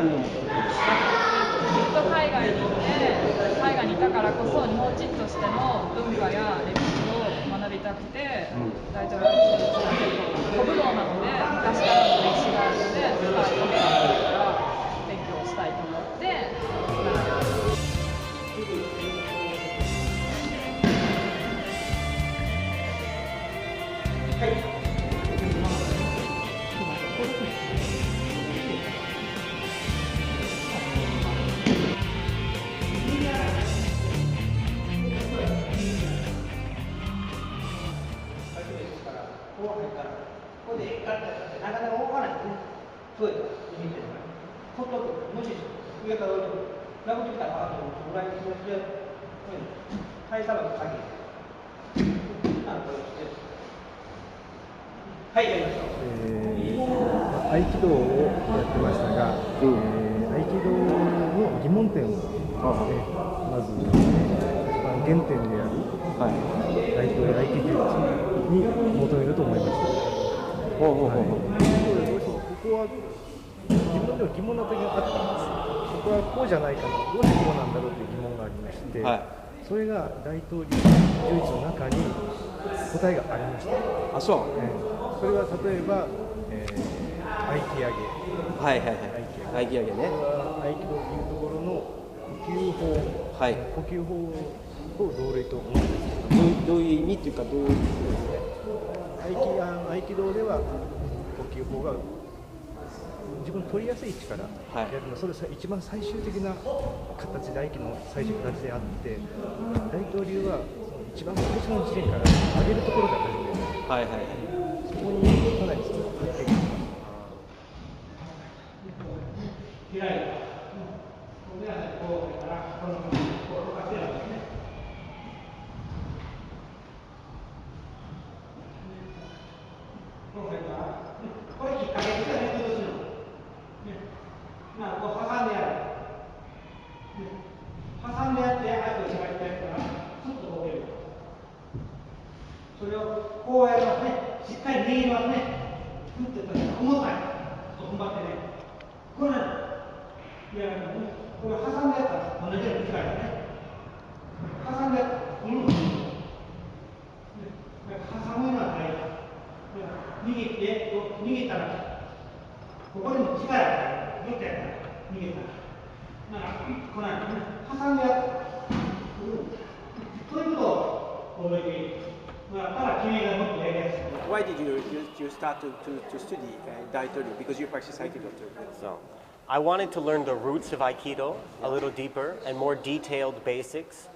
何の元で？ずっと海外にいて、海外にいたからこそ日本人としての文化や歴史を学びたくて、大統領は古武道なので昔からの歴史があるので、深い文化から勉強したいと思って学びます。はい。ここでガッとなかなか動かないね。そうやった。ほっとく。もし上から置いとく。殴ってきたらあとぐらいの気持ちで、体さばき下げる。はい、やりましょう。合気道をやってましたが、合気道の疑問点を、まず一番原点である、大統領合気技術に求めると思いました。ここは自分でも疑問な時があったんです。ここはこうじゃないかな、どうしてこうなんだろうという疑問がありまして、それが大統領柔術の中に答えがありました。あ、そう。それは例えば、合気上げ。合気上げね。合気道というところの呼吸法。呼吸法と同類と思うんです。どういう意味っていうか、どういう意味ですね。合気道では呼吸法が自分の取りやすい位置からやるの、それが一番最終的な形で合気の最終形であって、大統領は一番最初の時点から上げるところから始める。そこにかなり発展が開いた。これきっかけですよね、崩すの。こう挟んでやる。挟んでやって、相手を開いてやったら、スッと動ける。それをこうやりますね。しっかり握りますね。ふってやったら重たい。踏ん張ってね。これなんです。いや、これ挟んでやったら同じように機械だね。挟んでやったら、挟むのは大事。握ったら、ここにも力がある。ギュッとやったら、握ったら。だから、このように挟んでやったら、そういうことを覚えている。Why did you start to study Daitoryu? Because you practice Aikido too. So, I wanted to learn the roots of Aikido a little deeper and more detailed basics.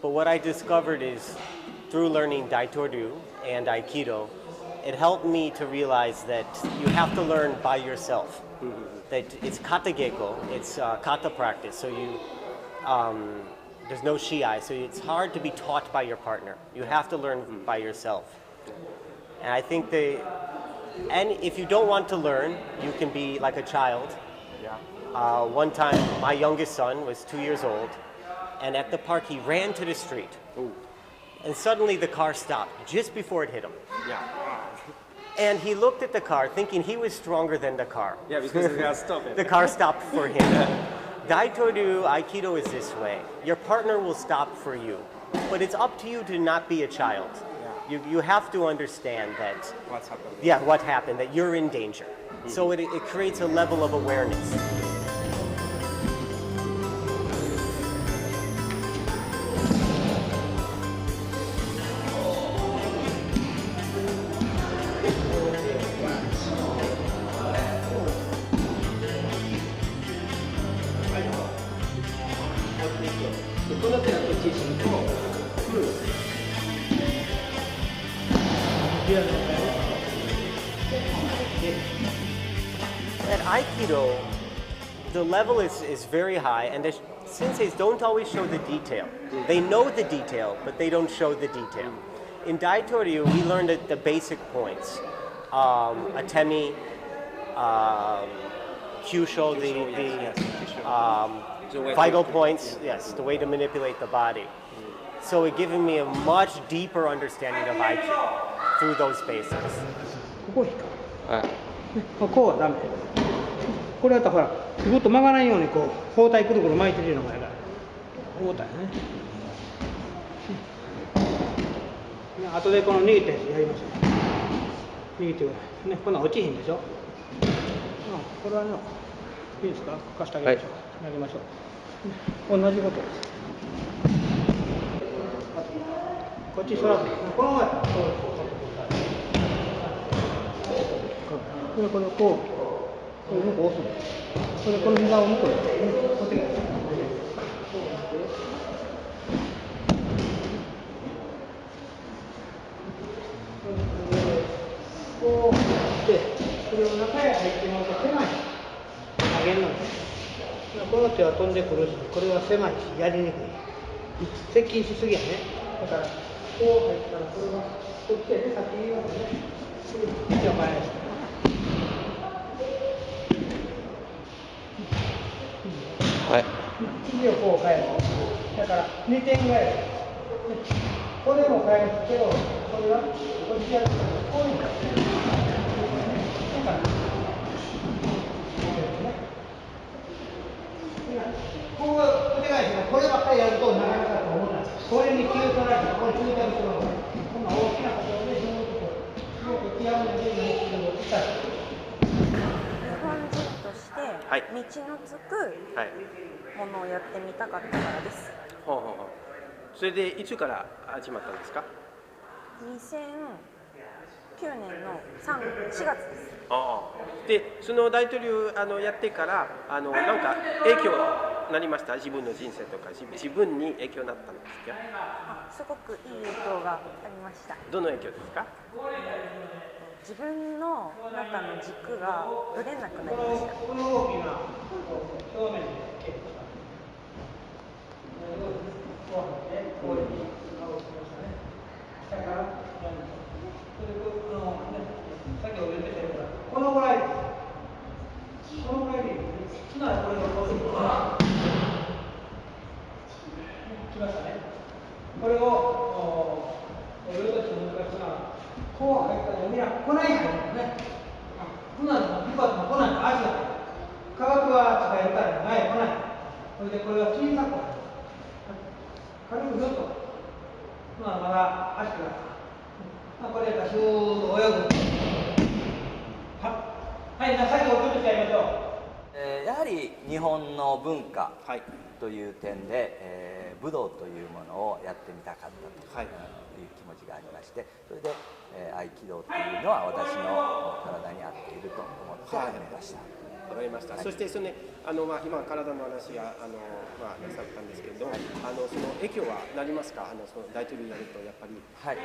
But what I discovered is through learning Daitoryu and Aikido, it helped me to realize that you have to learn by yourself. That it's kata geko, it's kata practice. So there's no shiai, so it's hard to be taught by your partner. You have to learn by yourself. And I think and if you don't want to learn, you can be like a child. One time, my youngest son was 2 years old, and at the park, he ran to the street. And suddenly the car stopped just before it hit him. And he looked at the car thinking he was stronger than the car. Yeah, because the car stopped. The car stopped for him. Daitoryu Aikido is this way. Your partner will stop for you, but it's up to you to not be a child. You have to understand that what's happened. Yeah, what happened, that you're in danger. So it creates a level of awareness. At Aikido, the level is very high, and the senseis don't always show the detail. They know the detail, but they don't show the detail. In Daitoryu, we learned the basic points. Atemi, Kyusho, the vital points, yes, the way to manipulate the body. So it given me a much deeper understanding of Aikido through those basics. ここはダメ。これだとほらぐっと曲がらないようにこう包帯くるくる巻いてるのがやから包帯ね。後でこの握ったやつやりましょう。握ってくださいね。こんなん落ちひんでしょ。これはねいいですか、貸してあげましょう、やりましょう、同じことです。こっちそらこの前これこれこうこれ向こう押すんです。これこの膝を向こうですね。こっちがこうしてこれを中へ入ってもらうと狭い投げるのです。この手は飛んでくるし、これは狭いしやりにくい。接近しすぎやね。だからこう入ったらこれはこっちへね、先に言いますね。位置を変えます。はい。位置をこう変える。だから2点ぐらい。これも変えますけど、これはこっちやるとこういうの。だからこうお願いします。こればっかりやるとなかなかと思うんです。これに気を取られて、これに気を取られて、こんな大きなことですごく極めていいということをしたい。日本人として道のつくものをやってみたかったからです。ほうほうほう。それでいつから始まったんですか？2009年の4月です。で、その大統領やってからなんか影響なりました？自分の人生とか自分に影響になったんですか？すごくいい影響がありました。どの影響ですか？自分の中の軸がぶれなくなりました。この大きな表面でこういう顔をしましたね。下からそれとさっきお言ってたようにこのぐらいです。このぐらいでいいです。ならこれがこういうきましたね。これを言うとして難しいのはこう入ったらみんなこない入るんですね。こんなのピコッともこないと足が入る。科学は使えるから前へ来ない。それでこれは小さく入る。軽くずっと。まだ足が。これがシューッと泳ぐ。はい、最後ちょっとやりましょう。やはり日本の文化という点で、武道というものをやってみたかったという気持ちがありまして、それで、合気道というのは私の体に合っていると思って始めました。わかりました。そして今体の話がなさったんですけれど、その影響はなりますか？その大統領やるとやっぱり。はい。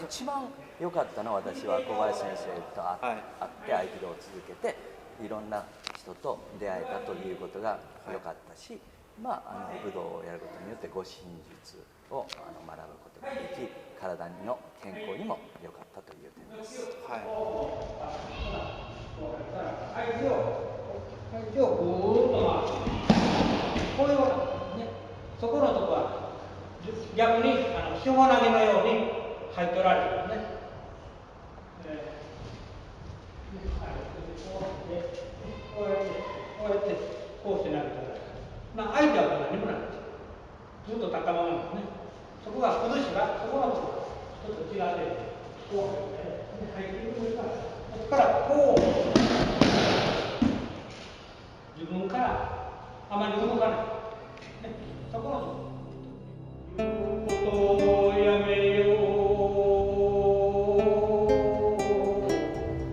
一番良かったのは私は小林先生と会って合気道を続けていろんな人と出会えたということが良かったし、武道をやることによって護身術を学ぶことができ、体の健康にも良かったという点です。はい。相手をぐーっとこういうことね。そこのとこは逆に四方投げのように入っとられるんですね。こうやってこうして投げてください。相手は何もないんですよ。ずっと高まるんですね。そこが崩しがそこのところ一つ違ってこう入っていくんですから、そこからこう自分からあまり動かない、そこのところ。ことをやめよう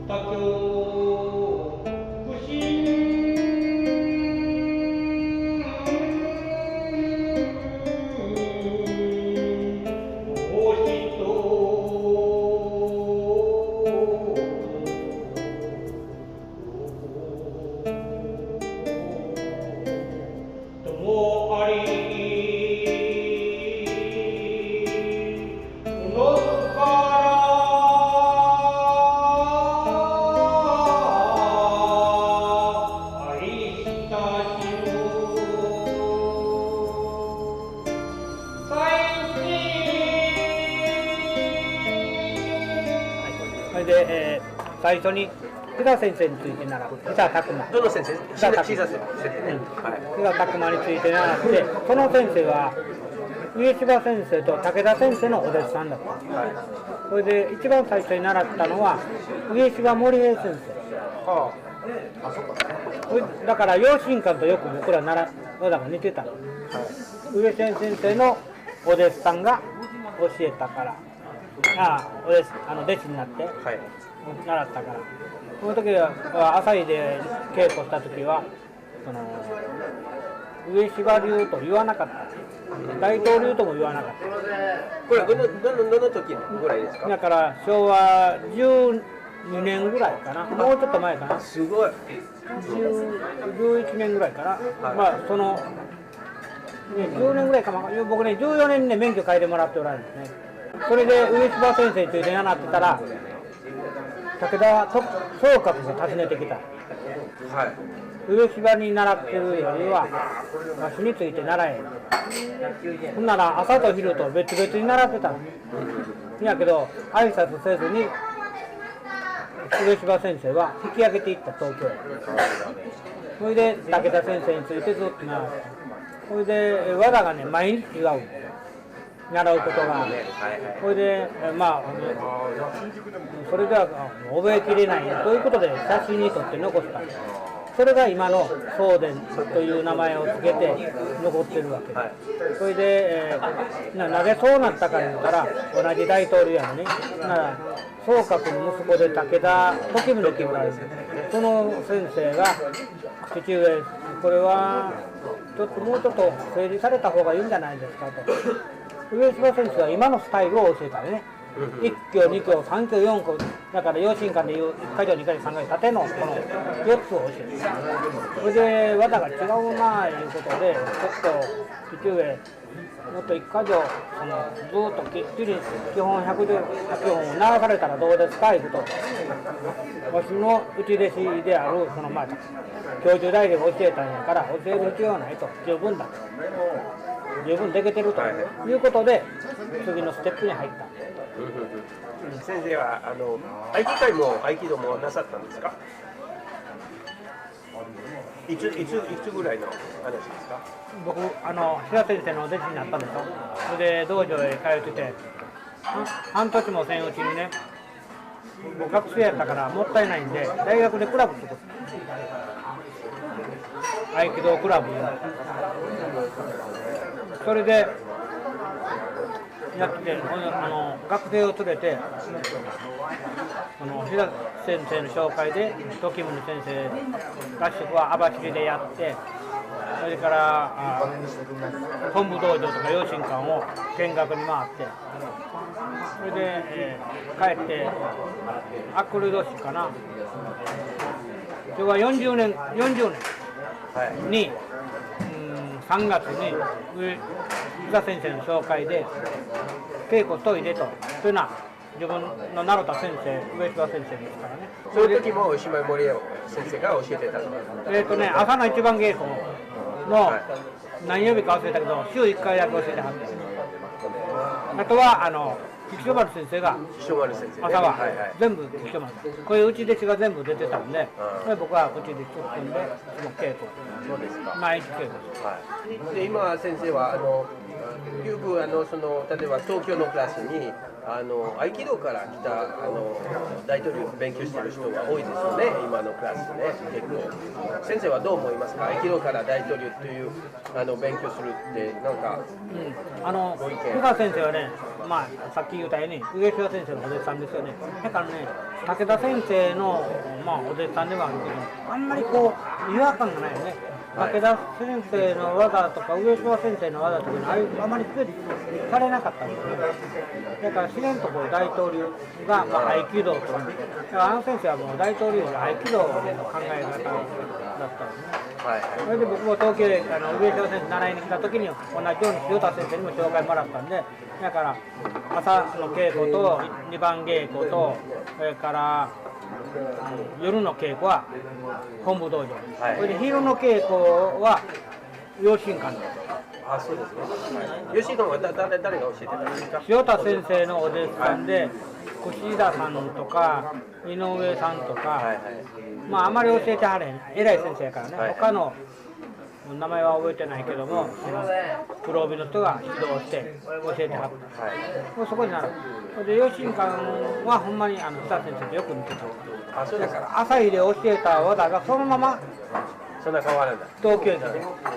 他境不信最初に木田先生について習う。木田拓磨。どの先生？小さ先生ね。木田拓磨について習って、その先生は上柴先生と武田先生のお弟子さんだった。それで一番最初に習ったのは上柴森平先生。だから養親館とよく僕ら技が似てた。上柴先生のお弟子さんが教えたから、弟子になって、習ったから。その時は朝日で稽古した時は上柴流と言わなかった。大統領とも言わなかった。これどの時ぐらいですか？だから昭和12年ぐらいかな。もうちょっと前かな。すごい。11年ぐらいかな。まあその10年ぐらいかも。僕ね14年にね免許変えてもらっておられるんですね。それで上柴先生について習ってたら武田総閣が訪ねてきた。上柴に習ってるよりはわしについて習え。ほんなら朝と昼と別々に習ってたの。やけど挨拶せずに上柴先生は引き上げていった東京へ。それで武田先生についてずっと習って。それで技がね毎日違う。習うことが。それでまあそれでは覚えきれないということで写真に撮って残した。それが今の送電という名前を付けて残ってるわけです。それで、なぜそうなったかと言ったら同じ大統領やのに総閣の息子で武田時宗って言われる。その先生が父上これはもうちょっと整理された方がいいんじゃないですかと。上柴先生は今のスタイルを教えたよね。1教2教3教4教だから養親館でいう1回上2回3回縦のこの4つを教える。それで技が違うなあいうことでちょっと父上もっと1回上ずっときっちり基本100本を流されたらどうですかいうことわしの内弟子である教授代理が教えたんやから教える必要はないと。十分だと十分できてるということで次のステップに入った。先生は合気会も合気道もなさったんですか？いつぐらいの話ですか？僕平先生の弟子になったんですよ。それで道場へ通ってて半年もせんうちにね僕学生やったからもったいないんで大学でクラブ作った。合気道クラブ。それでやって学生を連れて平先生の紹介で時宗先生合宿は網走でやってそれから本部道場とか養親館を見学に回ってそれで、帰ってアックル年かな昭和40年に、3月に伊田先生の紹介で稽古と入れとというのは自分の習った先生上柴先生ですからね。その時も石前森先生が教えてたの？朝の一番稽古の何曜日か忘れたけど週1回だけ教えてはってあとは菊池丸先生が朝は全部菊池丸こういう内弟子が全部出てたんで僕は内弟子を組んでその稽古毎日稽古で今先生はよく例えば東京のクラスに合気道から来た大統領を勉強している人が多いですよね今のクラスね結構。先生はどう思いますか？合気道から大統領という勉強するってなんかご意見？福川先生はねさっき言ったように上柴先生のお弟子さんですよね。だからね武田先生のお弟子さんではあるけどあんまりこう違和感がないよね。武田先生の技とか上柴先生の技とかあまり区別されなかったんですね。だから自然とこう大統領が合気道とだから先生はもう大統領が合気道の考え方だったんですね。それで僕も東京へ上柴先生習いに来た時に同じように塩田先生にも紹介もらったんでだから朝の稽古と2番稽古とそれから夜の稽古は本部道場、それで昼の稽古は養親館です。あ、そうですね。吉井君は誰が教えてたんですか？塩田先生のお弟子さんで、越田さんとか井上さんとか、まああまり教えてはれへん偉い先生やからね、他の名前は覚えてないけども、そのプロ帯の人が指導して教えてはった、そこになる。で吉井君はほんまに久先生とよく似てた。だから朝日で教えた和田がそのままそんな変わるんだ。東京で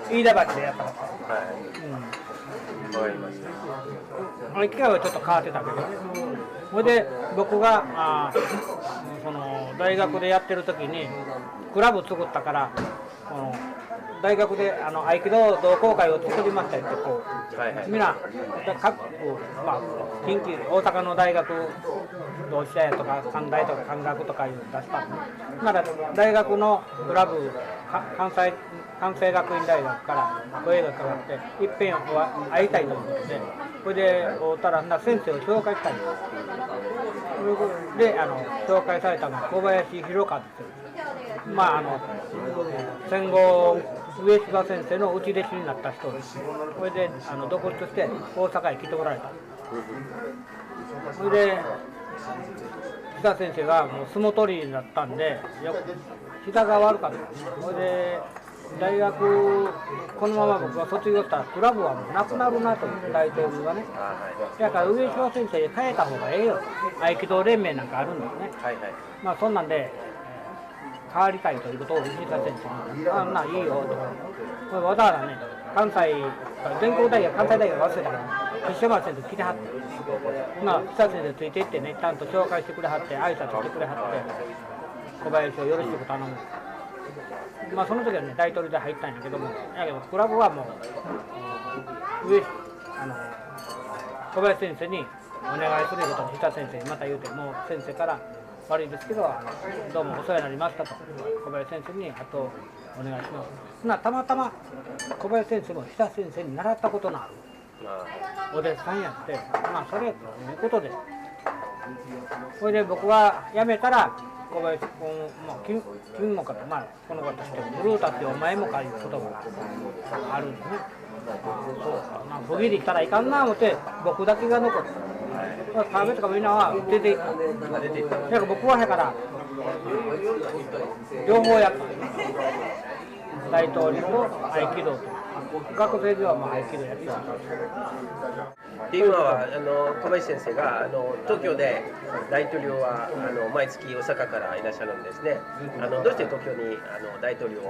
飯田橋でやったから。わかりました。機械はちょっと変わってたけどね。それで僕がその大学でやってる時にクラブ作ったから、この大学で合気道同好会を作りましたよってこう、みんな各まあ近畿大阪の大学同志社やとか関大とか関学とかいうの出したの。なら大学のクラブ関西学院大学から声がかかっていっぺん会いたいということで、それで会ったら先生を紹介したいんです。で紹介されたのは小林弘和です。まあ戦後上柴先生の内弟子になった人です。それで独立して大阪へ来ておられた。それで膝先生がもう相撲取りだったんで膝が悪かった。それで大学このまま僕が卒業したらクラブはもうなくなるなと大統領がね。だから上島先生に変えた方がええよと。合気道連盟なんかあるんですね。まあそんなんで変わりたいということを石田先生に「あんないいよ」と。これわざわざね関西全国大学関西大学忘れたけど石山先生来てはって、まあ石田先生ついていってねちゃんと紹介してくれはって挨拶してくれはって小林をよろしく頼む。まあその時はね大統領で入ったんやけども、クラブはもう小林先生にお願いすることに石田先生にまた言うて、もう先生から悪いですけどどうもお世話になりましたと小林先生にあとお願いします。たまたま小林先生も石田先生に習ったことのあるお弟子さんやって、まあそれということで、それで僕が辞めたら小林君も君もかと、まあこの方してブルータってお前もかいう言葉があるんですね。そうか、まあ不義理したらいかんな思って僕だけが残って、食べとかみんなは出ていった。だから僕はだから両方やった。大統領と合気道と学生ではまあ合気道やってた。今は小林先生が東京で大統領は毎月大阪からいらっしゃるんですね。どうして東京に大統領を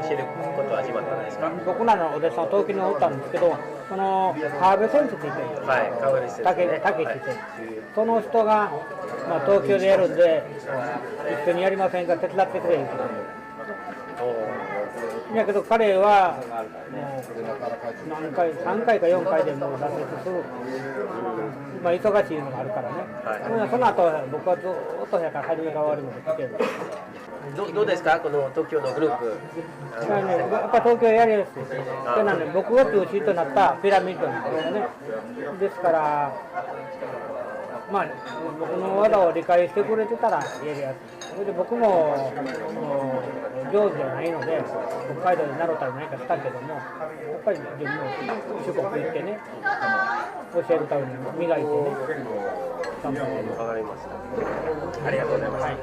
教えることは始まったんですか？僕らのお弟子さんは東京におったんですけど、その川辺先生って言ってるんですよ。川辺先生ね。武先生。その人がまあ東京でやるんで一緒にやりませんか手伝ってくれることで。だけど彼はもう何回3回か4回でもう挫折する、まあ忙しいのがあるからね、その後僕はずっとやから初めから終わりまで来てる。どうですかこの東京のグループ？やっぱ東京やりやすい。それなんで僕が中心となったピラミッドなんですよね。ですからまあ僕の技を理解してくれてたらやりやすい。それで僕も上手じゃないので北海道に習ったり何かしたけども、やっぱり自分も四国行ってね教えるために磨いてね頑張って。わかりました。ありがとうございます。はい。